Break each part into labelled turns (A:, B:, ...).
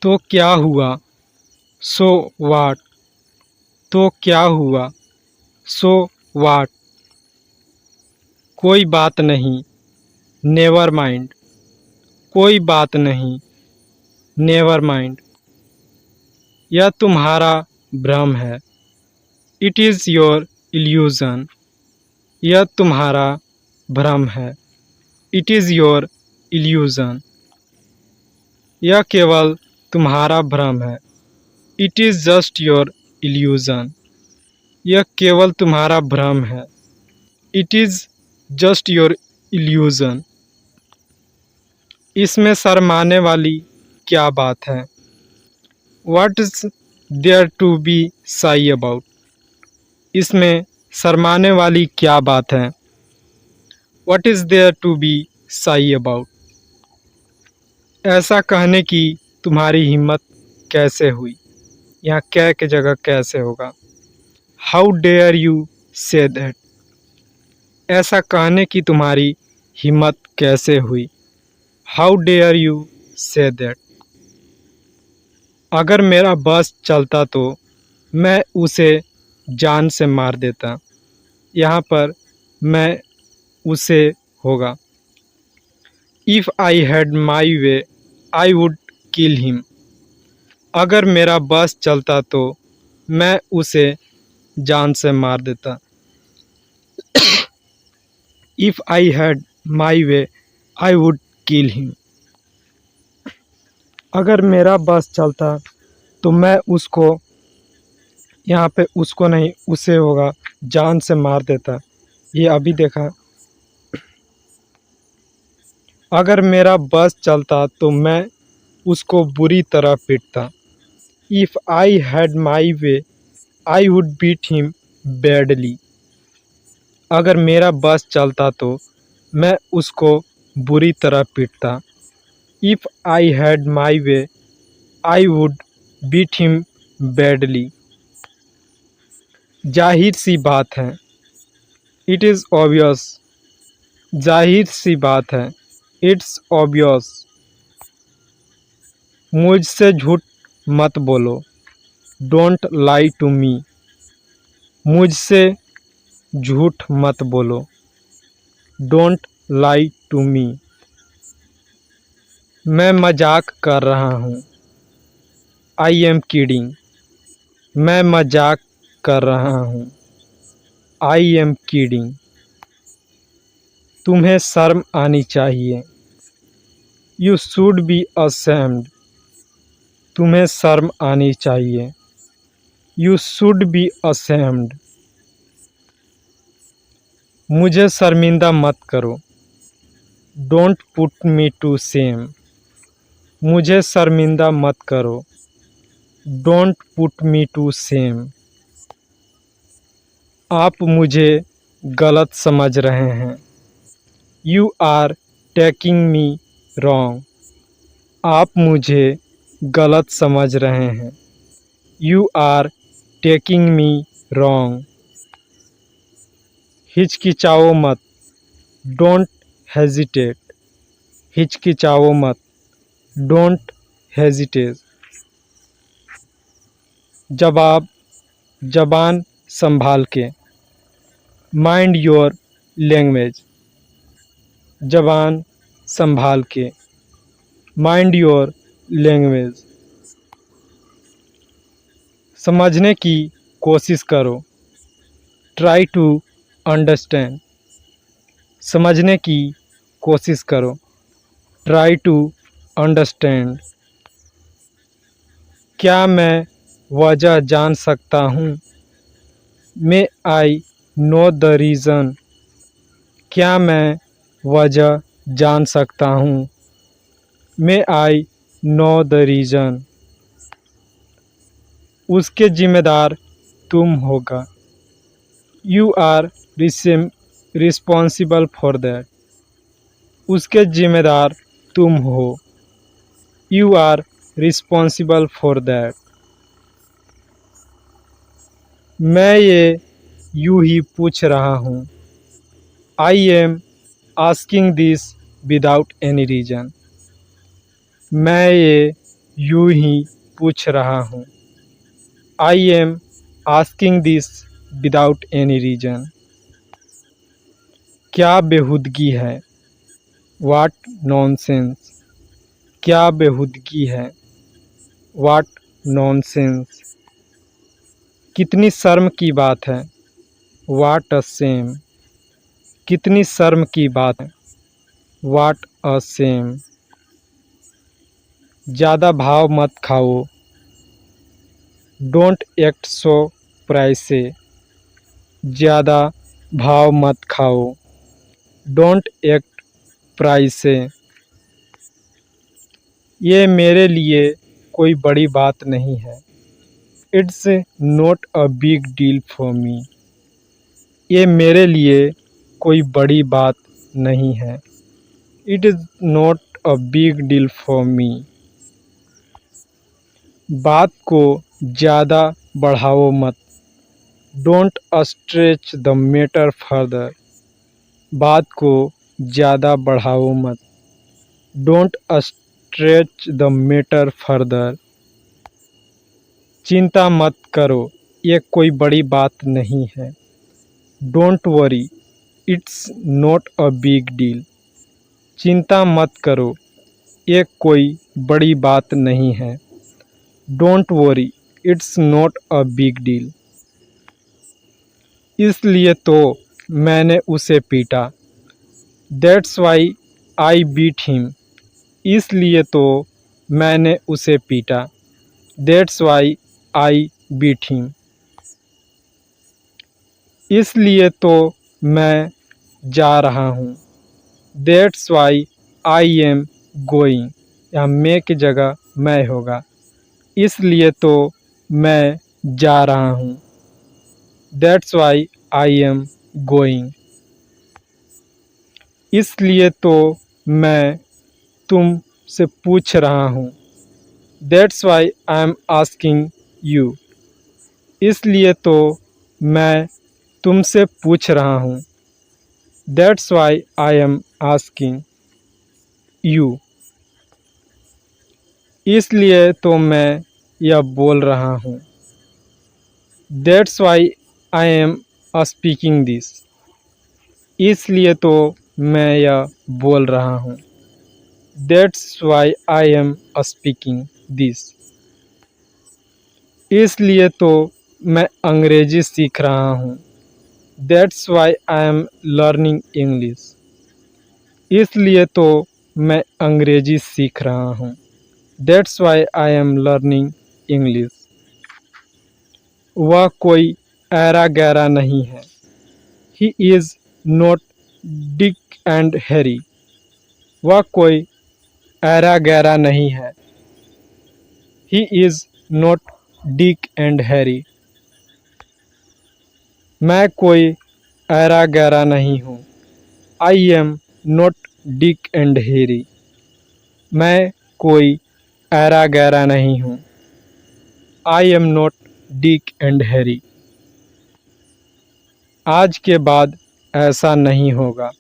A: तो क्या हुआ, सो वाट। तो क्या हुआ, सो वाट। कोई बात नहीं, नेवर माइंड। कोई बात नहीं, नेवर माइंड। यह तुम्हारा भ्रम है, इट इज़ योर इल्यूज़न। यह तुम्हारा भ्रम है, इट इज़ योर इल्यूज़न। यह केवल तुम्हारा भ्रम है, it is just your illusion. यह केवल तुम्हारा भ्रम है, it is just your illusion. इसमें शर्माने वाली क्या बात है, what is there to be shy about. इसमें शर्माने वाली क्या बात है, what is there to be shy about. ऐसा कहने की तुम्हारी हिम्मत कैसे हुई, यहाँ कै की जगह कैसे होगा। How dare you say that. ऐसा कहने की तुम्हारी हिम्मत कैसे हुई, how dare you say that. अगर मेरा बस चलता तो मैं उसे जान से मार देता। यहाँ पर मैं उसे होगा। If I had my way I would kill him. अगर मेरा बस चलता तो मैं उसे जान से मार देता। If I had my way I would kill him. अगर मेरा बस चलता तो मैं उसको, यहाँ पे उसको नहीं उसे होगा, जान से मार देता। ये अभी देखा। अगर मेरा बस चलता तो मैं उसको बुरी तरह पीटता। If I had my way I would beat him badly. अगर मेरा बस चलता तो मैं उसको बुरी तरह पीटता। If I had my way I would beat him badly. जाहिर सी बात है, इट इज़ ऑब्वियस। जाहिर सी बात है, इट्स ऑब्वियस। मुझसे झूठ मत बोलो, डोंट लाई टू मी। मुझसे झूठ मत बोलो, डोंट लाई टू मी। मैं मजाक कर रहा हूँ, आई एम किडिंग। मैं मजाक कर रहा हूँ, आई एम किडिंग। तुम्हें शर्म आनी चाहिए, यू शुड बी अशेम्ड। तुम्हें शर्म आनी चाहिए, यू शुड बी अशेम्ड। मुझे शर्मिंदा मत करो, don't put me to shame. मुझे शर्मिंदा मत करो, don't put me to shame. आप मुझे गलत समझ रहे हैं, you are taking me wrong. आप मुझे गलत समझ रहे हैं, you are taking me wrong. हिचकिचाओ मत, डोंट हेजिटेट। हिचकिचाओ मत, डोंट हेजिटेट। जबान संभाल के, माइंड योर लैंग्वेज। जबान संभाल के, माइंड योर लैंग्वेज। समझने की कोशिश करो, ट्राई टू अंडरस्टैंड। समझने की कोशिश करो, ट्राई टू अंडरस्टैंड। क्या मैं वजह जान सकता हूँ, may I know the reason. क्या मैं वजह जान सकता हूँ, may I know the reason. उसके जिम्मेदार तुम होगा, you are responsible for that. उसके जिम्मेदार तुम हो, you are responsible for that. मैं ये यूं ही पूछ रहा हूँ, I am asking this without any reason. मैं ये यूं ही पूछ रहा हूँ। I am asking this without any reason. क्या बेहूदगी है। What nonsense. क्या बेहूदगी है। What nonsense. कितनी शर्म की बात है। What a shame. कितनी शर्म की बात है। What a shame. ज़्यादा भाव मत खाओ। Don't act so प्राइसे। ज़्यादा भाव मत खाओ। Don't act प्राइसे। ये मेरे लिए कोई बड़ी बात नहीं है। It's not a big deal for me. ये मेरे लिए कोई बड़ी बात नहीं है। It is not a big deal for me. बात को ज़्यादा बढ़ाओ मत। Don't stretch the matter further. बात को ज़्यादा बढ़ाओ मत। Don't stretch the matter further. चिंता मत करो, ये कोई बड़ी बात नहीं है। Don't worry, it's not a big deal. चिंता मत करो, ये कोई बड़ी बात नहीं है। Don't worry, it's not a big deal. इसलिए तो मैंने उसे पीटा। That's why I beat him. इसलिए तो मैंने उसे पीटा। That's why I beat him. इसलिए तो मैं जा रहा हूँ। That's why I am going. यहाँ मैं की जगह मैं होगा। इसलिए तो मैं जा रहा हूँ। That's why I am going. इसलिए तो मैं तुमसे पूछ रहा हूँ। That's why I am asking you. इसलिए तो मैं तुमसे पूछ रहा हूँ। That's why I am asking you. इसलिए तो मैं यह बोल रहा हूँ। That's why I am speaking this. इसलिए तो मैं यह बोल रहा हूँ। That's why I am speaking this. इसलिए तो मैं अंग्रेजी सीख रहा हूँ। That's why I am learning English. इसलिए तो मैं अंग्रेजी सीख रहा हूँ। That's why I am learning English. वह कोई ऐरा गैरा नहीं है। He is not Dick and Harry. वह कोई ऐरा गैरा नहीं है। He is not Dick and Harry. मैं कोई ऐरा गैरा नहीं हूँ। I am not Dick and Harry. मैं कोई ऐरा गैरा नहीं हूँ। I am not Dick and Harry. आज के बाद ऐसा नहीं होगा।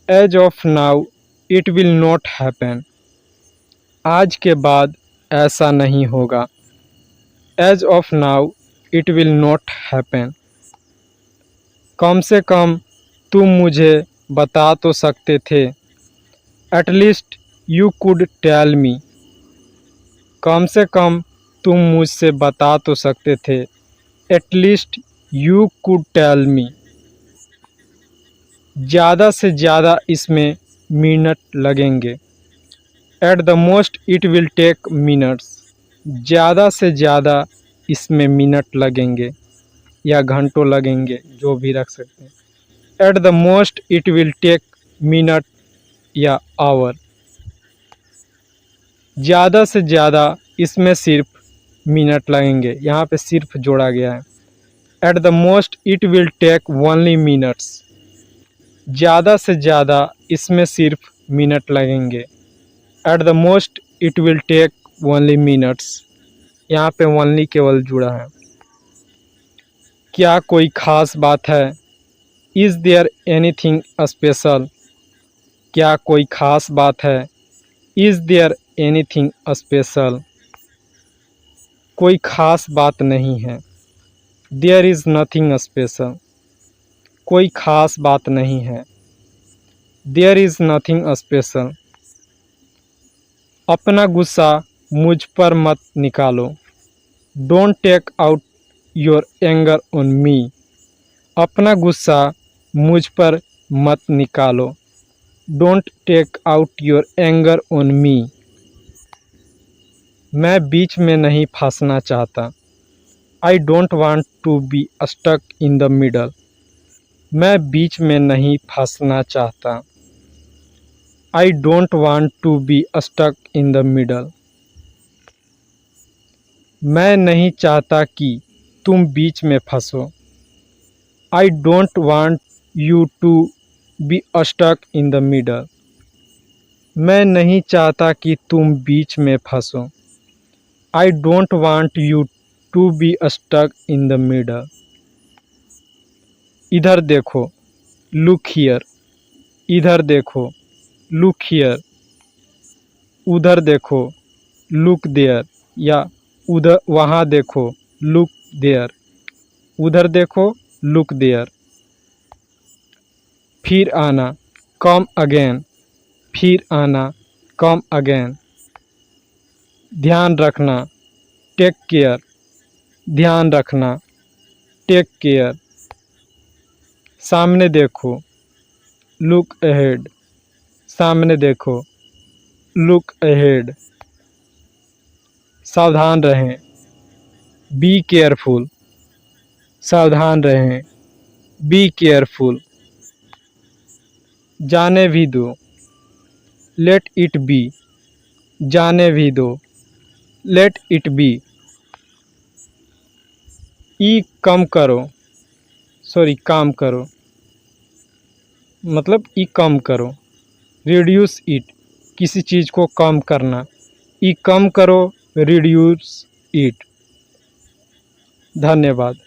A: As of now it will not happen. आज के बाद ऐसा नहीं होगा। As of now it will not happen. कम से कम तुम मुझे बता तो सकते थे। At least you could tell me. कम से कम तुम मुझसे बता तो सकते थे। At least you could tell me. ज़्यादा से ज़्यादा इसमें मिनट लगेंगे। At the most it will take minutes. ज़्यादा से ज़्यादा इसमें मिनट लगेंगे या घंटों लगेंगे, जो भी रख सकते हैं। At the most it will take minute या आवर। ज़्यादा से ज़्यादा इसमें सिर्फ मिनट लगेंगे, यहाँ पे सिर्फ जोड़ा गया है। At the most it will take only minutes. ज़्यादा से ज़्यादा इसमें सिर्फ मिनट लगेंगे। At the most it will take only minutes. यहाँ पे ओनली केवल जुड़ा है। क्या कोई ख़ास बात है। Is there anything special. क्या कोई ख़ास बात है। Is there anything special. कोई ख़ास बात नहीं है। There is nothing special. कोई ख़ास बात नहीं है। There is nothing special. अपना गुस्सा मुझ पर मत निकालो। Don't take out your anger on me. अपना गुस्सा मुझ पर मत निकालो। Don't take out your anger on me. मैं बीच में नहीं फंसना चाहता। I don't want to be stuck in the middle. मैं बीच में नहीं फंसना चाहता। I don't want to be stuck in the middle. मैं नहीं चाहता कि तुम बीच में फंसो। I don't want you to be stuck in the middle. मैं नहीं चाहता कि तुम बीच में फंसो। I don't want you to be stuck in the middle. इधर देखो, लुक हियर। इधर देखो, लुक हियर। उधर देखो, लुक देयर, या उधर वहाँ देखो, लुक देयर। उधर देखो, लुक देयर। फिर आना, कम अगेन। फिर आना, कम अगेन। ध्यान रखना, टेक केयर। ध्यान रखना, टेक केयर। सामने देखो, लुक अहेड। सामने देखो, लुक अहेड। सावधान रहें, बी केयरफुल। सावधान रहें, बी केयरफुल। जाने भी दो, लेट इट बी। जाने भी दो, लेट इट बी। ई कम करो, सॉरी काम करो, मतलब ई कम करो। रिड्यूस इट, किसी चीज़ को कम करना। ई कम करो, रिड्यूस इट। धन्यवाद।